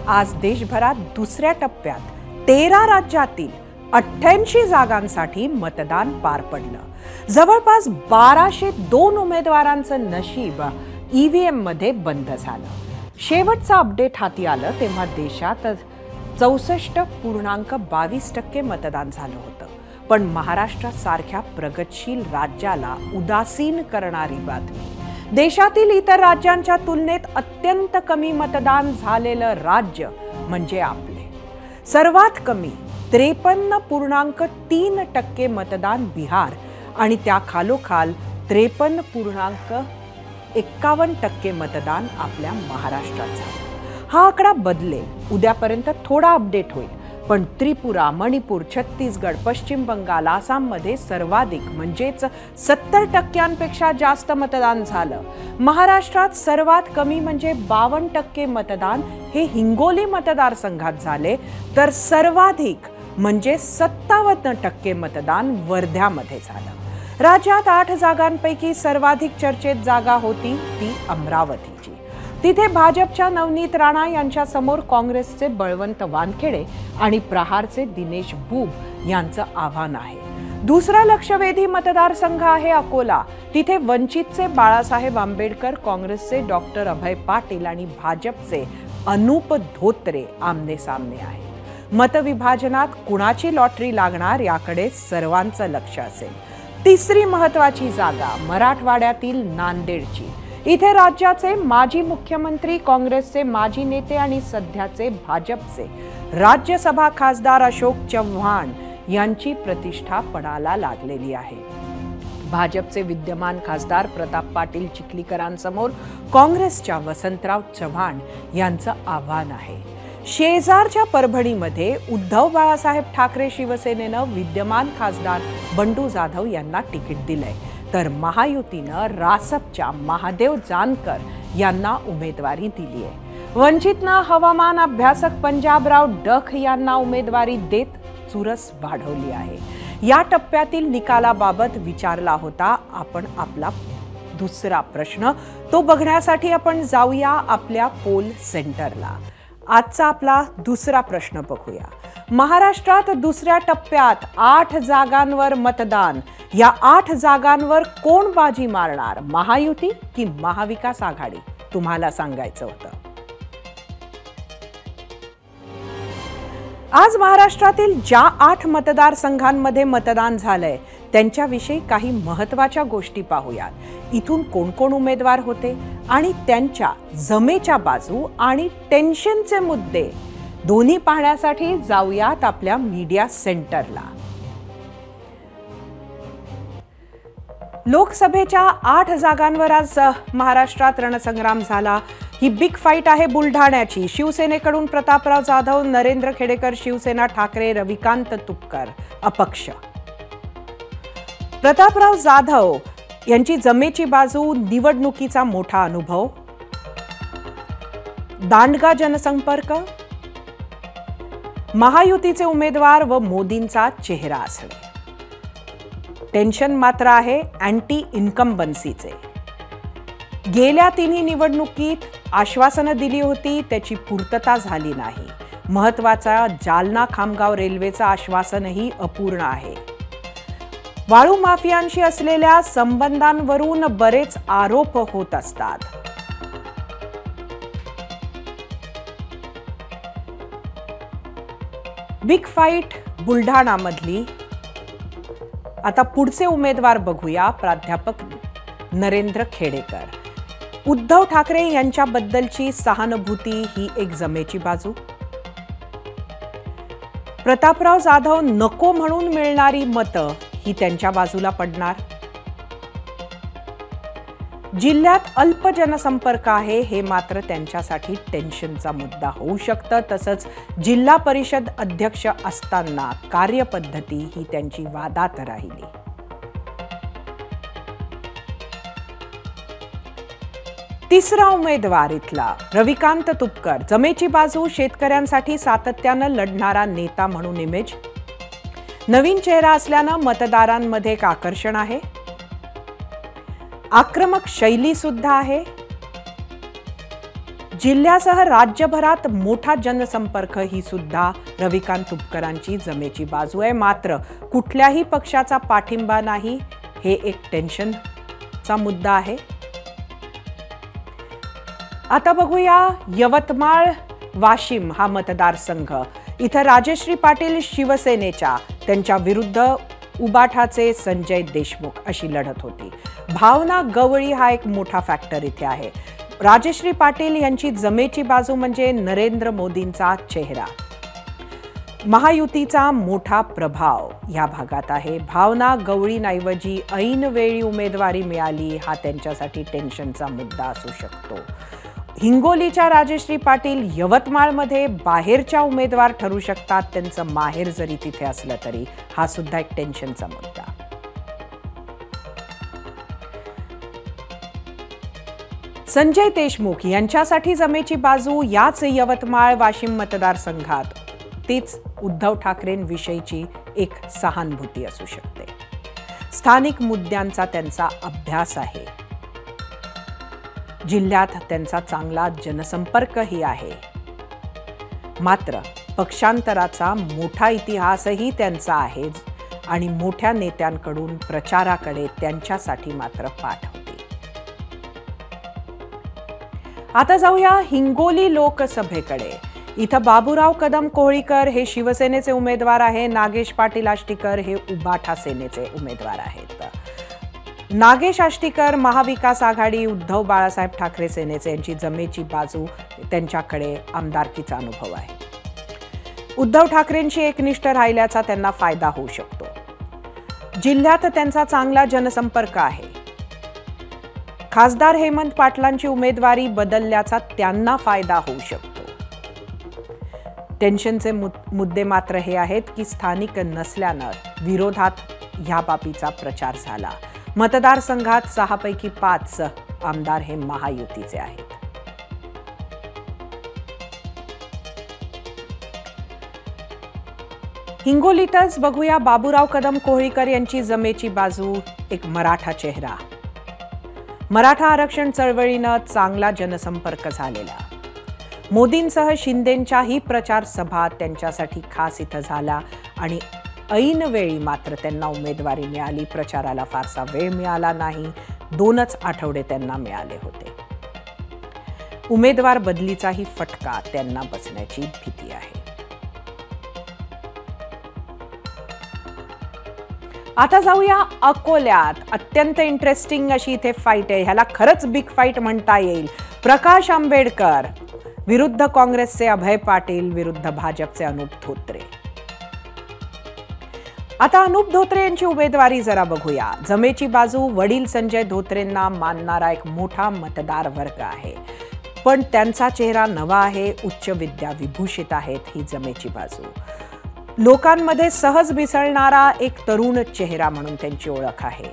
आज देशभरात दुसऱ्या टप्प्यात 13 राज्यातील 88 जागांसाठी मतदान पार पडलं। जवळपास 1202 उमेदवारांचं नशीब ईव्हीएम मध्ये बंद झालं। शेवटचं अपडेट हाती आलं तेव्हा देशात 64.22% मतदान झालं होतं। पण महाराष्ट्रासारख्या प्रगतशील राज्याला उदासीन करणारी बातमी, देशातील इतर राज्यांच्या तुलनेत अत्यंत कमी मतदान झालेलं राज्य म्हणजे आपले। सर्वात कमी 53.3% मतदान बिहार आणि त्या खालोखाल 53.51% मतदान आपल्या महाराष्ट्रात झालं। हा आकडा बदलेल, उद्यापर्यंत थोडा अपडेट होईल, पण त्रिपुरा, मणिपूर, छत्तीसगड, पश्चिम बंगाल, आसाममध्ये सर्वाधिक म्हणजेच 70% जास्त मतदान झालं। महाराष्ट्रात सर्वात कमी म्हणजे 52% मतदान हे हिंगोली मतदारसंघात झाले, तर सर्वाधिक म्हणजे 57% मतदान वर्ध्यामध्ये झालं। राज्यात 8 जागांपैकी सर्वाधिक चर्चेत जागा होती ती अमरावतीची। तिथे भाजपच्या नवनीत राणा यांच्या समोर काँग्रेसचे बळवंत वानखेडे आणि प्रहारचे दिनेश बुब यांचं आव्हान आहे। दुसरा लक्षवेधी मतदारसंघ आहे अकोला। तिथे वंचितचे बाळासाहेब आंबेडकर, काँग्रेसचे डॉक्टर अभय पाटील आणि भाजपचे अनूप धोत्रे आमने सामने आहेत। मतविभाजनात कुणाची लॉटरी लागणार याकडे सर्वांचं लक्ष असेल। तिसरी महत्वाची जागा मराठवाड्यातील नांदेडची। इथे राज्याचे माजी मुख्यमंत्री, काँग्रेसचे माजी नेते आणि सध्याचे भाजपचे राज्यसभा खासदार अशोक चव्हाण यांची प्रतिष्ठा पणाला लागलेली आहे। भाजपचे विद्यमान खासदार प्रताप पाटील चिखलीकरांसमोर काँग्रेसच्या वसंतराव चव्हाण यांचं आव्हान आहे। शेजारच्या परभणीमध्ये उद्धव बाळासाहेब ठाकरे शिवसेनेनं विद्यमान खासदार बंडू जाधव यांना तिकीट दिलंय, तर महायुतीनं रासपच्या महादेव जानकर यांना उमेदवारी दिली आहे। वंचितनं हवामान अभ्यासक पंजाबराव डख यांना उमेदवारी देत चुरस वाढवली आहे। या टप्प्यातील निकालाबाबत विचारला होता आपण आपला दुसरा प्रश्न, तो बघण्यासाठी आपण जाऊया आपल्या पोल सेंटरला। आजचा आपला दुसरा प्रश्न बघूया। महाराष्ट्रात दुसऱ्या टप्प्यात 8 जागांवर मतदान। या 8 जागांवर कोण बाजी मारणार, महायुती की महाविकास आघाडी? तुम्हाला सांगायचं होतं। आज महाराष्ट्रातील ज्या 8 मतदारसंघांमध्ये मतदान झालंय त्यांच्याविषयी काही महत्त्वाच्या गोष्टी पाहूयात। इथून कोण कोण उमेदवार होते आणि त्यांच्या जमेच्या बाजू आणि टेन्शनचे मुद्दे दोन्ही पाहण्यासाठी जाऊयात आपल्या मीडिया सेंटरला। लोकसभेच्या 8 जागांवर आज महाराष्ट्रात रणसंग्राम झाला। ही बिग फाईट आहे बुलढाण्याची। शिवसेनेकडून प्रतापराव जाधव, नरेंद्र खेडेकर शिवसेना, ठाकरे, रविकांत तुपकर अपक्ष। प्रतापराव जाधव यांची जमेची बाजू, निवडणुकीचा मोठा अनुभव, दांडगा जनसंपर्क, महायुतीचे उमेदवार व मोदींचा चेहरा असणे। टेन्शन मात्र आहे अँटी इन्कम्बन्सीचे। गेल्या 3 निवडणुकीत आश्वासनं दिली होती, त्याची पूर्तता झाली नाही। महत्वाचा जालना खामगाव रेल्वेचं आश्वासनही अपूर्ण आहे। वाळू माफियांशी असलेल्या संबंधांवरून बरेच आरोप होत असतात। बिग फाईट बुलढाणामधली। आता पुढचे उमेदवार बघूया। प्राध्यापक नरेंद्र खेडेकर। उद्धव ठाकरे यांच्याबद्दलची सहानुभूती ही एक जमेची बाजू। प्रतापराव जाधव नको म्हणून मिळणारी मतं ही त्यांच्या बाजूला पडणार। जिल्ह्यात अल्प जनसंपर्क आहे, हे मात्र त्यांच्यासाठी टेन्शनचा मुद्दा होऊ शकतं। तसंच जिल्हा परिषद अध्यक्ष असताना कार्यपद्धती ही त्यांची वादात राहिली। तिसरा उमेदवार इथला रविकांत तुपकर। जमेची बाजू, शेतकऱ्यांसाठी सातत्यानं लढणारा नेता म्हणून इमेज, नवीन चेहरा असल्यानं मतदारांमध्ये एक आकर्षण आहे। आक्रमक शैली सुद्धा आहे। जिल्ह्यासह राज्यभरात मोठा जनसंपर्क ही सुद्धा रविकांत तुपकरांची जमेची बाजू आहे. मात्र कुठल्याही पक्षाचा पाठिंबा नाही, हे एक टेन्शनचा मुद्दा आहे. आता बघूया यवतमाळ वाशिम हा मतदारसंघ. इथं राजश्री पाटील शिवसेनेच्या, त्यांच्या विरुद्ध उबाठाचे संजय देशमुख अशी लढत होती. भावना गवळी हा एक मोठा फॅक्टर इथे आहे. राजश्री पाटील यांची जमेची बाजू म्हणजे नरेंद्र मोदींचा चेहरा. महायुतीचा मोठा प्रभाव या भागात आहे. भावना गवळींऐवजी ऐन वेळी उमेदवारी मिळाली हा त्यांच्यासाठी टेन्शनचा मुद्दा असू शकतो. हिंगोलीच्या राजश्री पाटील यवतमाळमध्ये बाहेरच्या उमेदवार ठरू शकतात, त्यांचं माहेर जरी तिथे असलं तरी. हा सुद्धा एक टेन्शनचा मुद्दा. संजय देशमुख यांच्यासाठी जमेची बाजू याच यवतमाळ वाशिम मतदारसंघात तीच उद्धव ठाकरेंविषयीची एक सहानुभूती असू शकते. स्थानिक मुद्द्यांचा त्यांचा अभ्यास आहे. जिल्ह्यात त्यांचा चांगला जनसंपर्कही आहे. मात्र पक्षांतराचा मोठा इतिहासही त्यांचा आहे आणि मोठ्या नेत्यांकडून प्रचाराकडे त्यांच्यासाठी मात्र पाठ होती. आता जाऊया हिंगोली लोकसभेकडे. इथं बाबूराव कदम कोहळीकर हे शिवसेनेचे उमेदवार आहे. नागेश पाटील आष्टीकर हे उबाठा सेनेचे उमेदवार आहेत. नागेश आष्टीकर महाविकास आघाडी, उद्धव बाळासाहेब ठाकरे सेनेचे, यांची जमेची बाजू, त्यांच्याकडे आमदारकीचा अनुभव आहे. उद्धव ठाकरेंशी एकनिष्ठ राहिल्याचा त्यांना फायदा होऊ शकतो. जिल्ह्यात त्यांचा चांगला जनसंपर्क आहे. खासदार हेमंत पाटलांची उमेदवारी बदलल्याचा त्यांना फायदा होऊ शकतो. टेन्शनचे मुद्दे मात्र हे आहेत की स्थानिक नसल्यानं विरोधात ह्या बाबीचा प्रचार झाला. मतदारसंघात 6 पैकी 5 आमदार हे महायुतीचे आहेत. हिंगोलीतच बघूया बाबूराव कदम कोहळीकर यांची जमेची बाजू, एक मराठा चेहरा. मराठा आरक्षण चळवळीनं चांगला जनसंपर्क झालेला. मोदींसह शिंदेंच्याही प्रचार सभा त्यांच्यासाठी खास इथं झाला आणि ऐन वेळी मात्र त्यांना उमेदवारी मिळाली. प्रचाराला फारसा वेळ मिळाला नाही. 2च आठवडे त्यांना मिळाले होते. उमेदवार बदलीचाही फटका त्यांना बसण्याची भीती आहे. आता जाऊया अकोल्यात. अत्यंत इंटरेस्टिंग अशी इथे फाईट आहे. ह्याला खरंच बिग फाईट म्हणता येईल. प्रकाश आंबेडकर विरुद्ध काँग्रेसचे अभय पाटील विरुद्ध भाजपचे अनुप धोत्रे. आता अनुप धोत्रे यांची उमेदवारी जरा बघूया. जमेची बाजू वडील संजय धोत्रेंना मानणारा एक मोठा मतदार वर्ग आहे. पण त्यांचा चेहरा नवा आहे. उच्च विद्या विभूषित आहेत. ही जमेची बाजू. लोकांमध्ये सहज मिसळणारा एक तरुण चेहरा म्हणून त्यांची ओळख आहे.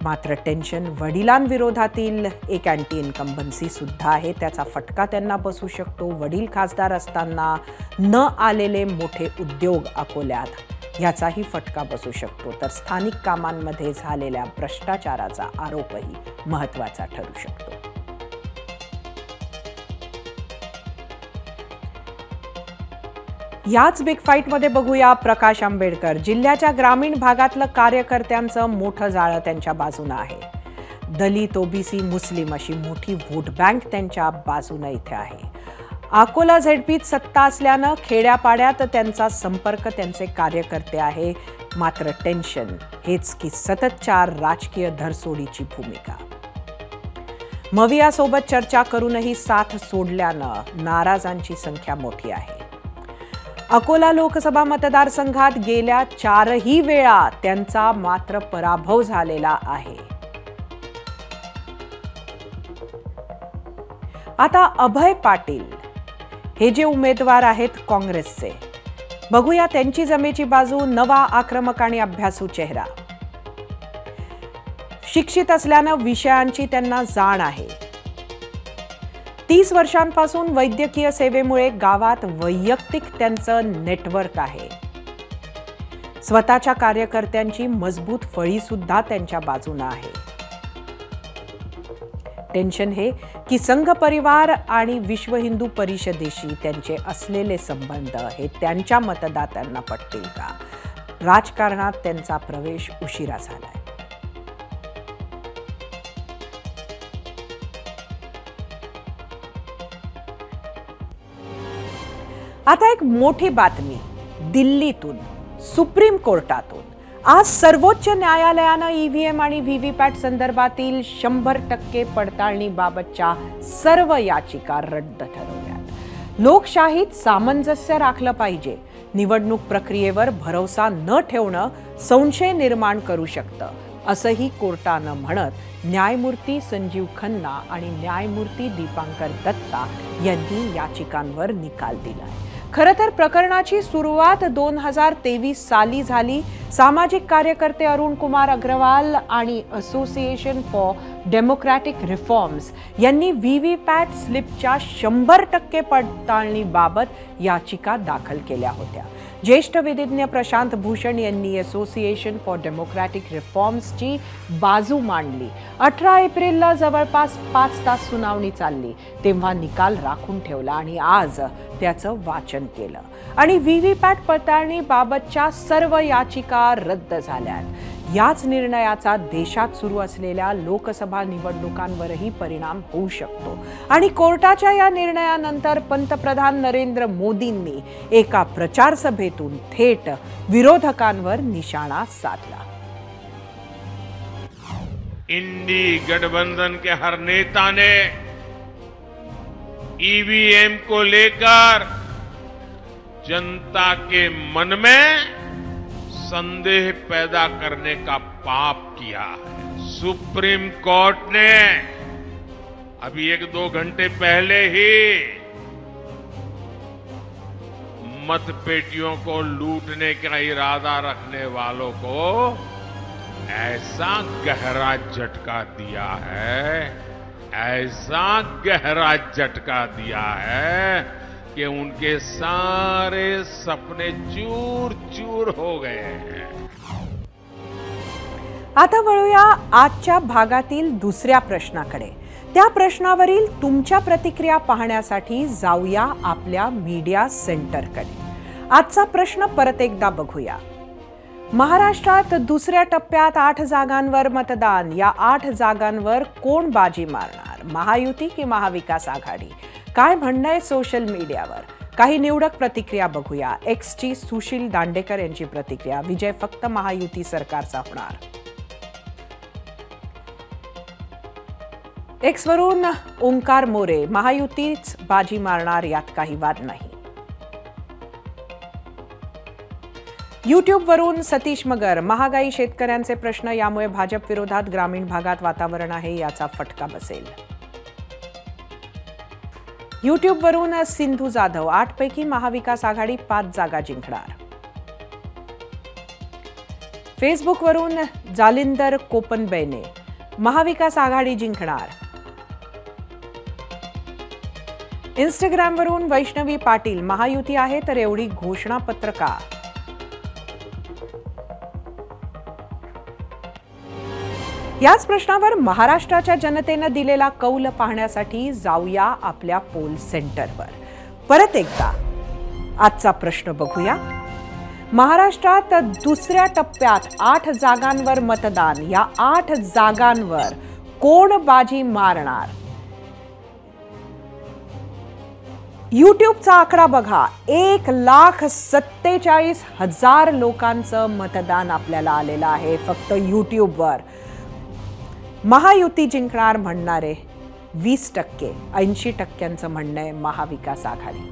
मात्र टेन्शन वडिलांविरोधातील एक अँटी इन्कम्बन्सी सुद्धा आहे. त्याचा फटका त्यांना बसू शकतो. वडील खासदार असताना न आलेले मोठे उद्योग अकोल्यात, याचाही फटका बसू शकतो. तर स्थानिक कामांमध्ये झालेल्या भ्रष्टाचाराचा आरोपही महत्त्वाचा ठरू शकतो. याच बिग फाईटमध्ये बघूया प्रकाश आंबेडकर. जिल्ह्याच्या ग्रामीण भागातलं कार्यकर्त्यांचं मोठं जाळं त्यांच्या बाजूनं आहे. दलित, ओबीसी, मुस्लिम अशी मोठी व्होट बँक त्यांच्या बाजूनं इथे आहे. अकोला झेडपीत सत्ता असल्यानं खेड्यापाड्यात त्यांचा संपर्क, त्यांचे कार्यकर्ते आहे. मात्र टेन्शन हेच की सततच्या राजकीय धरसोडीची भूमिका. मवियासोबत चर्चा करूनही साथ सोडल्यानं नाराजांची संख्या मोठी आहे. अकोला लोकसभा मतदारसंघात गेल्या 4ही वेळा त्यांचा मात्र पराभव झालेला आहे. आता अभय पाटील हे जे उमेदवार आहेत काँग्रेसचे, बघूया त्यांची जमेची बाजू. नवा, आक्रमक आणि अभ्यासू चेहरा. शिक्षित असल्यानं विषयांची त्यांना जाण आहे. 30 वर्षांपासून वैद्यकीय सेवेमुळे गावात वैयक्तिक त्यांचं नेटवर्क आहे. स्वतःच्या कार्यकर्त्यांची मजबूत फळी सुद्धा त्यांच्या बाजूने आहे. टेन्शन हे की संघ परिवार आणि विश्व हिंदू परिषदेशी त्यांचे असलेले संबंध हे त्यांच्या मतदात्यांना पटतील का? राजकारणात त्यांचा प्रवेश उशिरा झालाय. आता एक मोठी बातमी दिल्लीतून, सुप्रीम कोर्टातून. आज सर्वोच्च न्यायालयानं ईव्हीएम आणि व्हीव्हीपॅट संदर्भातील 100% पडताळणीबाबतच्या सर्व याचिका रद्द ठरवल्यात. लोकशाहीत सामंजस्य राखलं पाहिजे. निवडणूक प्रक्रियेवर भरोसा न ठेवणं संशय निर्माण करू शकतं, असंही कोर्टानं म्हणत न्यायमूर्ती संजीव खन्ना आणि न्यायमूर्ती दीपांकर दत्ता यांनी याचिकांवर निकाल दिलाय. खरं तर प्रकरणाची सुरुवात 2023 साली झाली. सामाजिक कार्यकर्ते अरुण कुमार अग्रवाल आणि असोसिएशन फॉर डेमोक्रॅटिक रिफॉर्म्स यांनी व्हीव्हीपॅट स्लिपच्या 100% पडताळणीबाबत याचिका दाखल केल्या होत्या. ज्येष्ठ विधिज्ञ प्रशांत भूषण यांनी असोसिएशन फॉर डेमोक्रॅटिक रिफॉर्म्सची बाजू मांडली. 18 एप्रिलला जवळपास 5 तास सुनावणी चालली. तेव्हा निकाल राखून ठेवला आणि आज त्याचं वाचन केलं आणि व्हीव्हीपॅट पडताळणीबाबतच्या सर्व याचिका रद्द झाल्यात. याच निर्णयाचा देशात सुरू असलेल्या लोकसभा निवडणुकांवरही परिणाम होऊ शकतो आणि कोर्टाच्या या निर्णयानंतर पंतप्रधान नरेंद्र मोदींनी एका प्रचार सभेतून थेट विरोधकांवर निशाणा साधला. इंडी गठबंधन के हर नेता ने ईवीएम को लेकर जनता के मन में संदेह पैदा करने का पाप किया है. सुप्रीम कोर्ट ने अभी 1-2 घंटे पहले ही मतपेटियों को लूटने का इरादा रखने वालों को ऐसा गहरा झटका दिया है, ऐसा गहरा झटका दिया है कि उनके सारे सपने चूर चूर हो गए हैं. आता वळूया आजच्या भागातील दुसऱ्या प्रश्नाकडे. त्या प्रश्नावरील तुमच्या प्रतिक्रिया पाहण्यासाठी जाऊया आपल्या मीडिया सेंटरकडे. आजचा प्रश्न परत एकदा बघूया. महाराष्ट्रात दुसऱ्या टप्प्यात 8 जागांवर मतदान. या 8 जागांवर कोण बाजी मारणार? महायुती की महाविकास आघाडी? काय म्हणणं आहे सोशल मीडियावर? काही निवडक प्रतिक्रिया बघूया. एक्सची सुशील दांडेकर यांची प्रतिक्रिया, विजय फक्त महायुती सरकारचा होणार. एक्सवरून ओंकार मोरे, महायुतीच बाजी मारणार, यात काही वाद नाही. यूट्यूबवरून सतीश मगर, महागाई, शेतकऱ्यांचे प्रश्न, यामुळे भाजप विरोधात ग्रामीण भागात वातावरण आहे, याचा फटका बसेल. यूट्यूबवरून सिंधू जाधव, 8 पैकी महाविकास आघाडी 5 जागा जिंकणार. फेसबुकवरून जालिंदर कोपनबैने, महाविकास आघाडी जिंकणार. इंस्टाग्रामवरून वैष्णवी पाटील, महायुती आहे तर एवढी घोषणापत्र का? याच प्रश्नावर महाराष्ट्राच्या जनतेनं दिलेला कौल पाहण्यासाठी जाऊया आपल्या पोल सेंटरवर. परत एकदा आजचा प्रश्न बघूया. महाराष्ट्रात दुसऱ्या टप्प्यात 8 जागांवर मतदान. या 8 जागांवर कोण बाजी मारणार? यूट्यूबचा आकडा बघा. 1,47,000 लोकांचं मतदान आपल्याला आलेलं आहे फक्त यूट्यूबवर. महायुती जिंकणार म्हणणारे 20%, 80%चं म्हणणं आहे महाविकास आघाडी.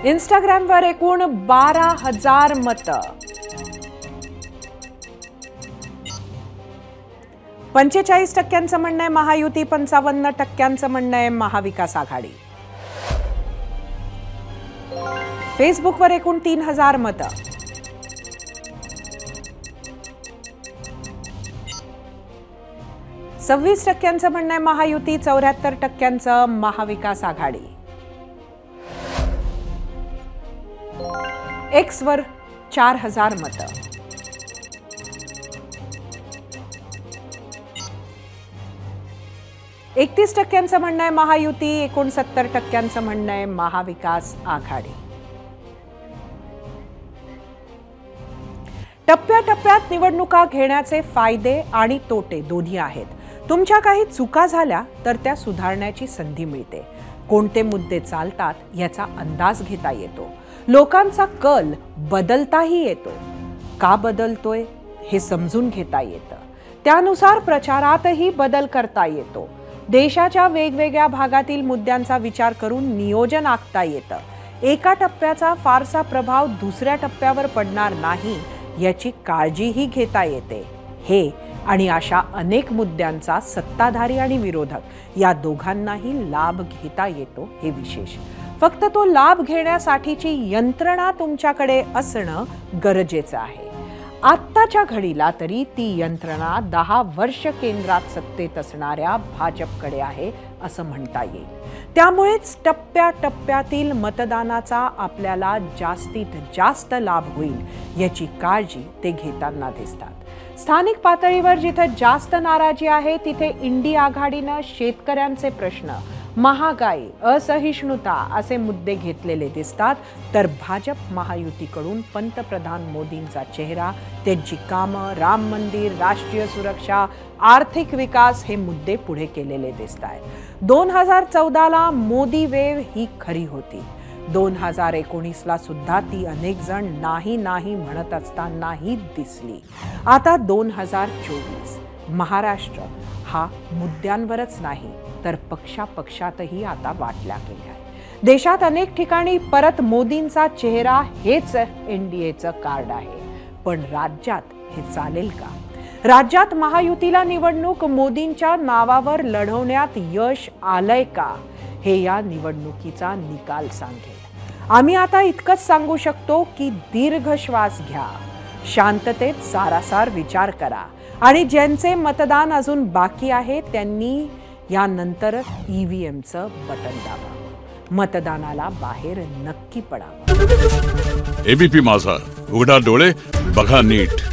इंस्टाग्रामवर एकूण 12,000 मतं. 45%चं म्हणणं आहे महायुती, 55%चं म्हणणं आहे महाविकास आघाडी. फेसबुकवर एकूण 3,000 मतं. 26%चं म्हणणं आहे महायुती, 74%चं महाविकास आघाडी. एक्सवर 4,000 मतं. 31% म्हणणं आहे महायुती, 69% म्हणणं आहे महाविकास आघाडी. टप्प्याटप्प्यात निवडणुका घेण्याचे फायदे आणि तोटे दोन्ही आहेत. तुमच्या काही चुका झाल्या तर त्या सुधारण्याची संधी मिळते. कोणते मुद्दे चालतात याचा अंदाज घेता येतो. लोकांचा कल बदलताही येतो. का बदलतोय हे समजून घेता येतं. त्यानुसार प्रचारातही बदल करता येतो. देशाच्या वेगवेगळ्या भागातील मुद्द्यांचा विचार करून नियोजन आखता येतं. एका टप्प्याचा फारसा प्रभाव दुसऱ्या टप्प्यावर पडणार नाही याची काळजीही घेता येते. हे आणि अशा अनेक मुद्द्यांचा सत्ताधारी आणि विरोधक या दोघांनाही लाभ घेता येतो हे विशेष. फक्त तो लाभ घेण्यासाठीची यंत्रणा तुमच्याकडे असणं गरजेचं आहे. आत्ताच्या घडीला तरी ती यंत्रणा 10 वर्ष केंद्रात सत्तेत असणाऱ्या भाजपकडे आहे असं म्हणता येईल. त्यामुळेच टप्प्याटप्प्यातील मतदानाचा आपल्याला जास्तीत जास्त लाभ होईल याची काळजी ते घेताना दिसतात. स्थानिक पातळीवर जिथे जास्त नाराजी आहे तिथे इंडी आघाडीनं शेतकऱ्यांचे प्रश्न, महागाई, असहिष्णुता असे मुद्दे घेतलेले दिसतात. तर भाजप महायुतीकडून पंतप्रधान मोदींचा चेहरा, त्यांची कामं, राम मंदिर, राष्ट्रीय सुरक्षा, आर्थिक विकास हे मुद्दे पुढे केलेले दिसत आहेत. 2014ला मोदी वेव ही खरी होती. 2019ला सुद्धा ती अनेक जण नाही नाही म्हणत असतानाही दिसली. आता 2024 महाराष्ट्र हा मुद्द्यांवरच नाही तर पक्षापक्षातही आता वाटला गेला आहे. देशात अनेक ठिकाणी परत मोदींचा चेहरा हेच एनडीएचं कार्ड आहे. पण राज्यात हे चालेल का? राज्यात महायुतीला निवडणूक मोदींच्या नावावर लढवण्यात यश आलंय का हे या निवडणुकीचा निकाल सांगेल. आम्ही आता इतकंच सांगू शकतो की दीर्घ श्वास घ्या, शांततेत सारासार विचार करा आणि ज्यांचे मतदान अजून बाकी आहे त्यांनी यानंतर ईव्हीएमचं बटन दाबा. मतदानाला बाहेर नक्की पडावं. एबीपी माझा, उघडा डोळे बघा नीट.